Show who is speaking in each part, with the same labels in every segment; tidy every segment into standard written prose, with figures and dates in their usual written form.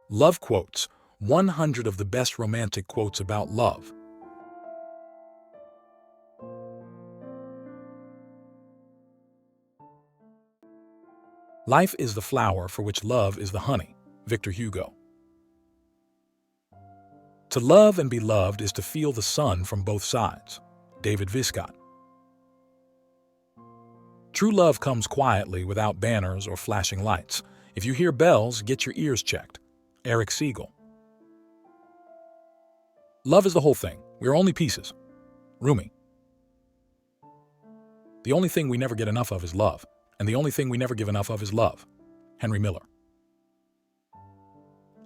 Speaker 1: Love quotes, 100 of the best romantic quotes about love. Life is the flower for which love is the honey. Victor Hugo. To love and be loved is to feel the sun from both sides. David Viscott. True love comes quietly without banners or flashing lights. If you hear bells, get your ears checked. Eric Siegel. Love is the whole thing. We are only pieces. Rumi. The only thing we never get enough of is love, and the only thing we never give enough of is love. Henry Miller.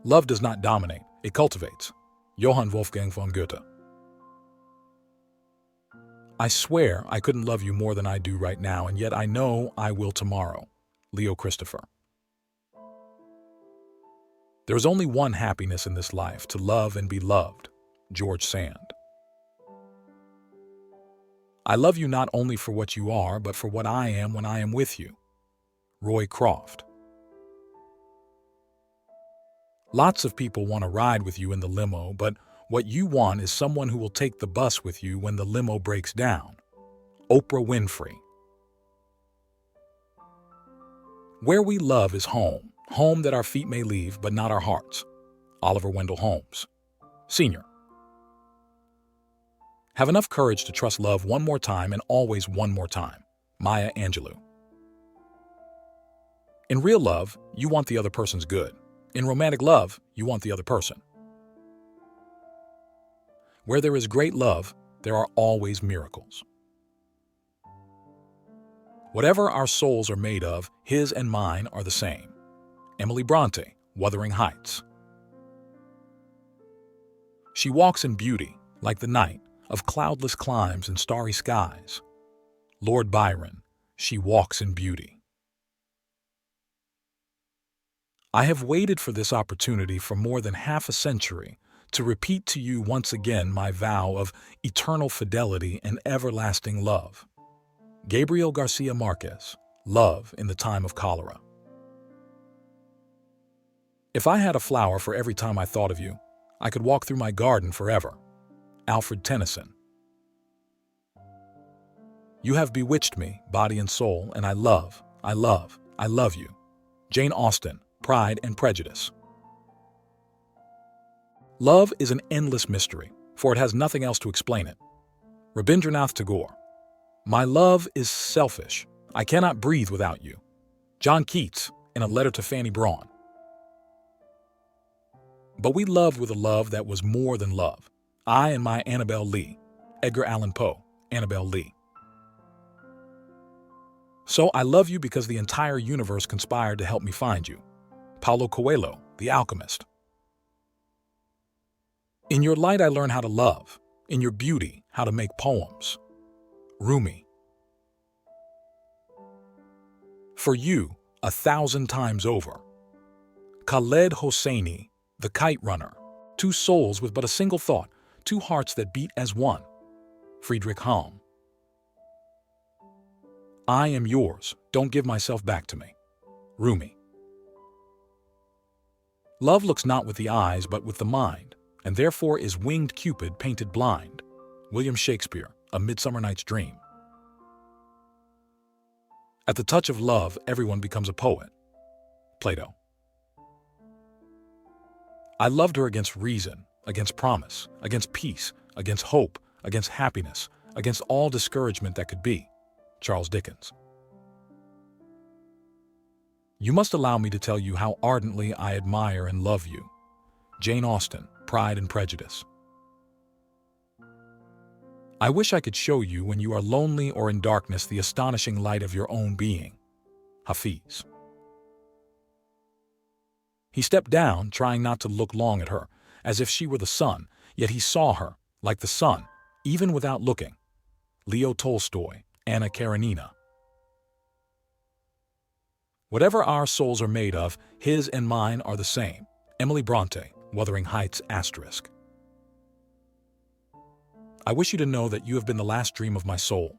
Speaker 1: Love does not dominate, it cultivates. Johann Wolfgang von Goethe. I swear I couldn't love you more than I do right now, and yet I know I will tomorrow. Leo Christopher. There is only one happiness in this life, to love and be loved. George Sand. I love you not only for what you are, but for what I am when I am with you. Roy Croft. Lots of people want to ride with you in the limo, but what you want is someone who will take the bus with you when the limo breaks down. Oprah Winfrey. Where we love is home, home that our feet may leave, but not our hearts. Oliver Wendell Holmes. Sr. Have enough courage to trust love one more time and always one more time. Maya Angelou. In real love, you want the other person's good. In romantic love, you want the other person. Where there is great love, there are always miracles. Whatever our souls are made of, his and mine are the same. Emily Bronte, Wuthering Heights. She walks in beauty, like the night, of cloudless climes and starry skies. Lord Byron, she walks in beauty. I have waited for this opportunity for more than half a century to repeat to you once again my vow of eternal fidelity and everlasting love. Gabriel Garcia Marquez, Love in the Time of Cholera. If I had a flower for every time I thought of you, I could walk through my garden forever. Alfred Tennyson. You have bewitched me, body and soul, and I love you. Jane Austen, Pride and Prejudice. Love is an endless mystery, for it has nothing else to explain it. Rabindranath Tagore. My love is selfish. I cannot breathe without you. John Keats, in a letter to Fanny Braun. But we loved with a love that was more than love. I and my Annabel Lee. Edgar Allan Poe, Annabel Lee. So I love you because the entire universe conspired to help me find you. Paulo Coelho, The Alchemist. In your light I learn how to love. In your beauty, how to make poems. Rumi. For you, 1,000 times over. Khaled Hosseini, The Kite Runner. Two souls with but a single thought, two hearts that beat as one. Friedrich Halm. I am yours, don't give myself back to me. Rumi. Love looks not with the eyes but with the mind, and therefore is winged Cupid painted blind. William Shakespeare, A Midsummer Night's Dream. At the touch of love, everyone becomes a poet. Plato. I loved her against reason, against promise, against peace, against hope, against happiness, against all discouragement that could be. Charles Dickens. You must allow me to tell you how ardently I admire and love you. Jane Austen, Pride and Prejudice. I wish I could show you when you are lonely or in darkness the astonishing light of your own being. Hafiz. He stepped down, trying not to look long at her, as if she were the sun, yet he saw her, like the sun, even without looking. Leo Tolstoy, Anna Karenina. Whatever our souls are made of, his and mine are the same. Emily Bronte, Wuthering Heights, **. I wish you to know that you have been the last dream of my soul.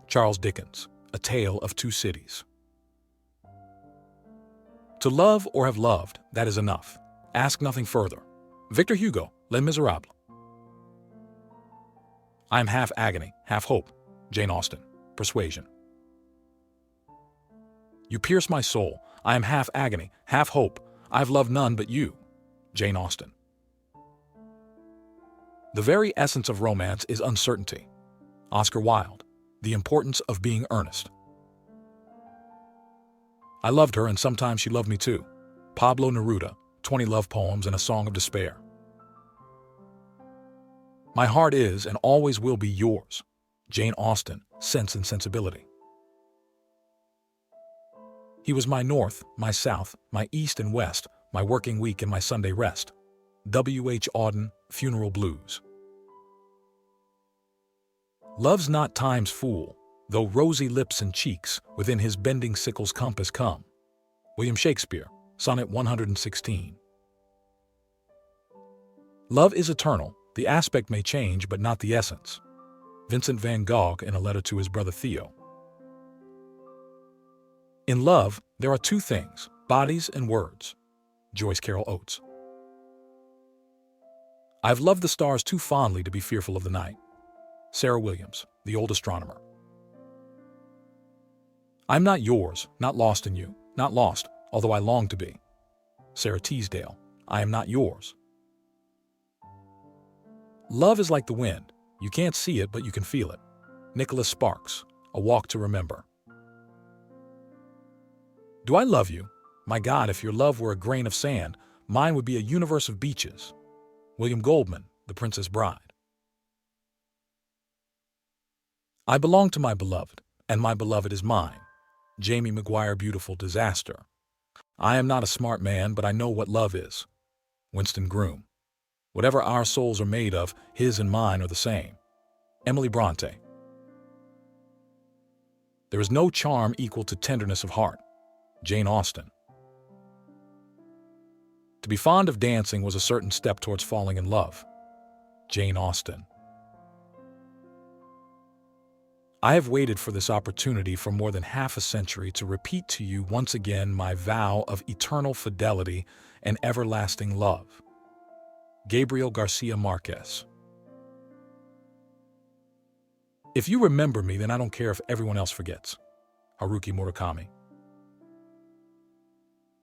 Speaker 1: Charles Dickens, A Tale of Two Cities. To love or have loved, that is enough. Ask nothing further. Victor Hugo, Les Miserables. I am half agony, half hope. Jane Austen, Persuasion. You pierce my soul. I am half agony, half hope. I've loved none but you. Jane Austen. The very essence of romance is uncertainty. Oscar Wilde. The importance of being earnest. I loved her, and sometimes she loved me too. Pablo Neruda, 20 Love Poems and a Song of Despair. My heart is and always will be yours. Jane Austen, Sense and Sensibility. He was my north, my south, my east and west, my working week and my Sunday rest. W. H. Auden, Funeral Blues. Love's not time's fool, though rosy lips and cheeks within his bending sickle's compass come. William Shakespeare, Sonnet 116. Love is eternal. The aspect may change, but not the essence. Vincent van Gogh in a letter to his brother Theo. In love, there are two things, bodies and words. Joyce Carol Oates. I've loved the stars too fondly to be fearful of the night. Sarah Williams, The Old Astronomer. I'm not yours, not lost in you, not lost, although I long to be. Sarah Teasdale, I am not yours. Love is like the wind. You can't see it, but you can feel it. Nicholas Sparks, A Walk to Remember. Do I love you? My God, if your love were a grain of sand, mine would be a universe of beaches. William Goldman, The Princess Bride. I belong to my beloved, and my beloved is mine. Jamie Maguire, Beautiful Disaster. I am not a smart man, but I know what love is. Winston Groom. Whatever our souls are made of, his and mine are the same. Emily Bronte. There is no charm equal to tenderness of heart. Jane Austen. To be fond of dancing was a certain step towards falling in love. Jane Austen. I have waited for this opportunity for more than half a century to repeat to you once again my vow of eternal fidelity and everlasting love. Gabriel Garcia Marquez. If you remember me, then I don't care if everyone else forgets. Haruki Murakami.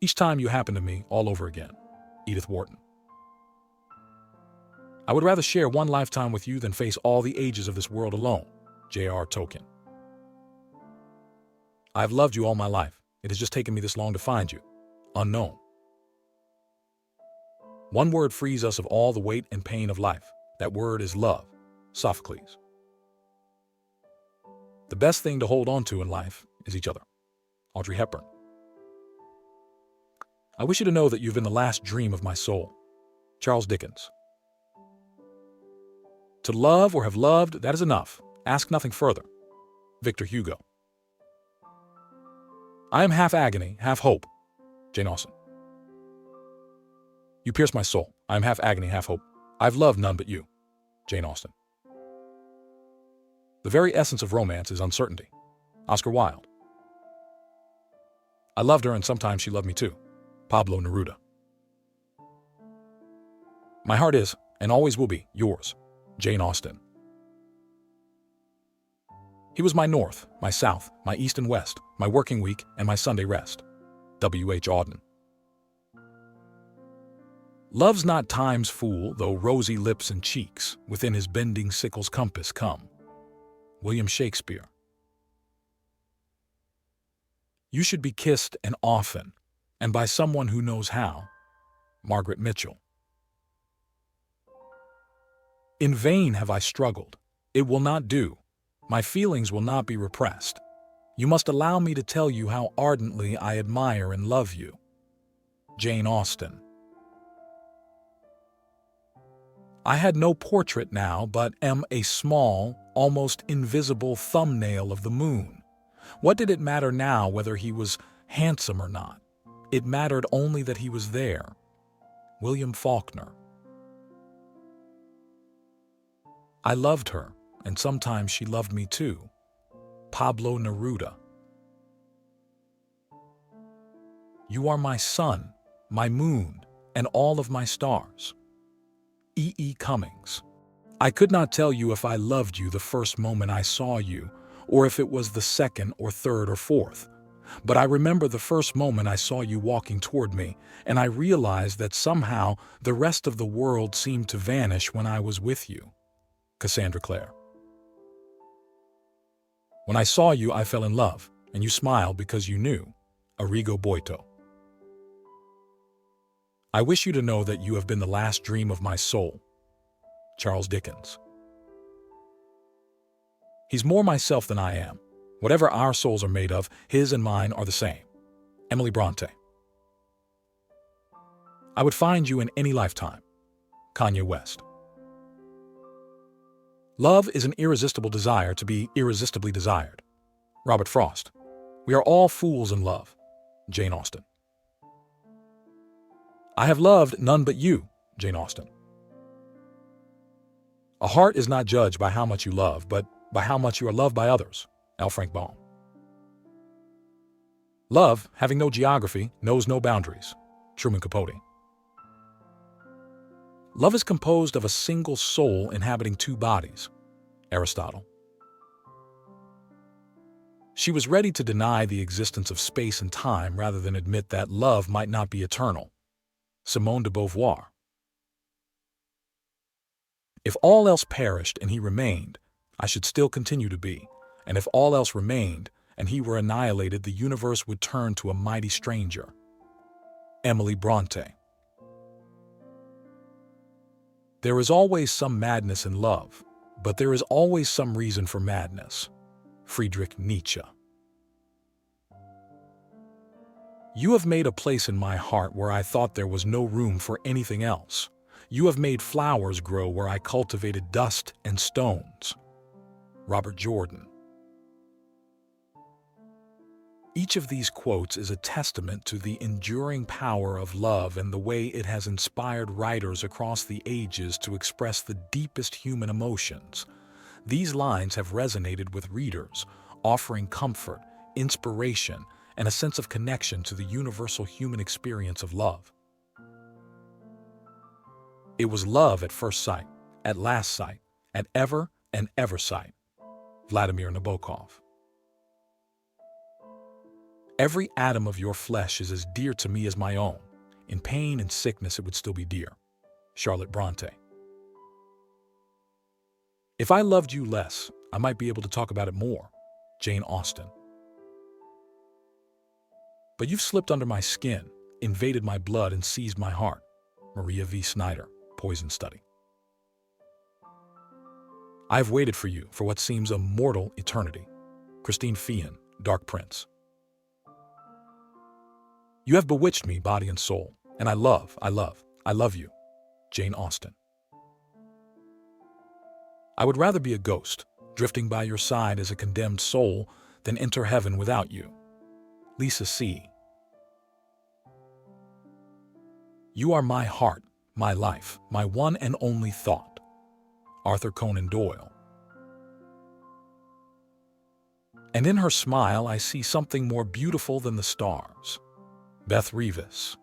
Speaker 1: Each time you happen to me, all over again. Edith Wharton. I would rather share one lifetime with you than face all the ages of this world alone. J.R.R. Tolkien. I have loved you all my life. It has just taken me this long to find you. Unknown. One word frees us of all the weight and pain of life. That word is love. Sophocles. The best thing to hold on to in life is each other. Audrey Hepburn. I wish you to know that you've been the last dream of my soul. Charles Dickens. To love or have loved, that is enough. Ask nothing further. Victor Hugo. I am half agony, half hope. Jane Austen. You pierce my soul. I am half agony, half hope. I've loved none but you. Jane Austen. The very essence of romance is uncertainty. Oscar Wilde. I loved her, and sometimes she loved me too. Pablo Neruda. My heart is, and always will be, yours. Jane Austen. He was my north, my south, my east and west, my working week, and my Sunday rest. W. H. Auden. Love's not time's fool, though rosy lips and cheeks within his bending sickle's compass come. William Shakespeare. You should be kissed and often, and by someone who knows how. Margaret Mitchell. In vain have I struggled. It will not do. My feelings will not be repressed. You must allow me to tell you how ardently I admire and love you. Jane Austen. I had no portrait now, but am a small, almost invisible thumbnail of the moon. What did it matter now whether he was handsome or not? It mattered only that he was there. William Faulkner. I loved her, and sometimes she loved me too. Pablo Neruda. You are my sun, my moon, and all of my stars. E. E. Cummings. I could not tell you if I loved you the first moment I saw you, or if it was the second or third or fourth. But I remember the first moment I saw you walking toward me, and I realized that somehow the rest of the world seemed to vanish when I was with you. Cassandra Clare. When I saw you, I fell in love, and you smiled because you knew. Arrigo Boito. I wish you to know that you have been the last dream of my soul. Charles Dickens. He's more myself than I am. Whatever our souls are made of, his and mine are the same. Emily Bronte. I would find you in any lifetime. Kanye West. Love is an irresistible desire to be irresistibly desired. Robert Frost. We are all fools in love. Jane Austen. I have loved none but you. Jane Austen. A heart is not judged by how much you love, but by how much you are loved by others. L. Frank Baum. Love, having no geography, knows no boundaries. Truman Capote. Love is composed of a single soul inhabiting two bodies. Aristotle. She was ready to deny the existence of space and time rather than admit that love might not be eternal. Simone de Beauvoir. If all else perished and he remained, I should still continue to be, and if all else remained and he were annihilated, the universe would turn to a mighty stranger. Emily Bronte. There is always some madness in love, but there is always some reason for madness. Friedrich Nietzsche. You have made a place in my heart where I thought there was no room for anything else. You have made flowers grow where I cultivated dust and stones. Robert Jordan. Each of these quotes is a testament to the enduring power of love and the way it has inspired writers across the ages to express the deepest human emotions. These lines have resonated with readers, offering comfort, inspiration, and a sense of connection to the universal human experience of love. It was love at first sight, at last sight, at ever and ever sight. Vladimir Nabokov. Every atom of your flesh is as dear to me as my own. In pain and sickness, it would still be dear. Charlotte Bronte. If I loved you less, I might be able to talk about it more. Jane Austen. But you've slipped under my skin, invaded my blood, and seized my heart. Maria V. Snyder, Poison Study. I have waited for you for what seems a mortal eternity. Christine Feehan, Dark Prince. You have bewitched me, body and soul, and I love you. Jane Austen. I would rather be a ghost, drifting by your side as a condemned soul, than enter heaven without you. Lisa C. You are my heart, my life, my one and only thought. Arthur Conan Doyle. And in her smile, I see something more beautiful than the stars. Beth Revis.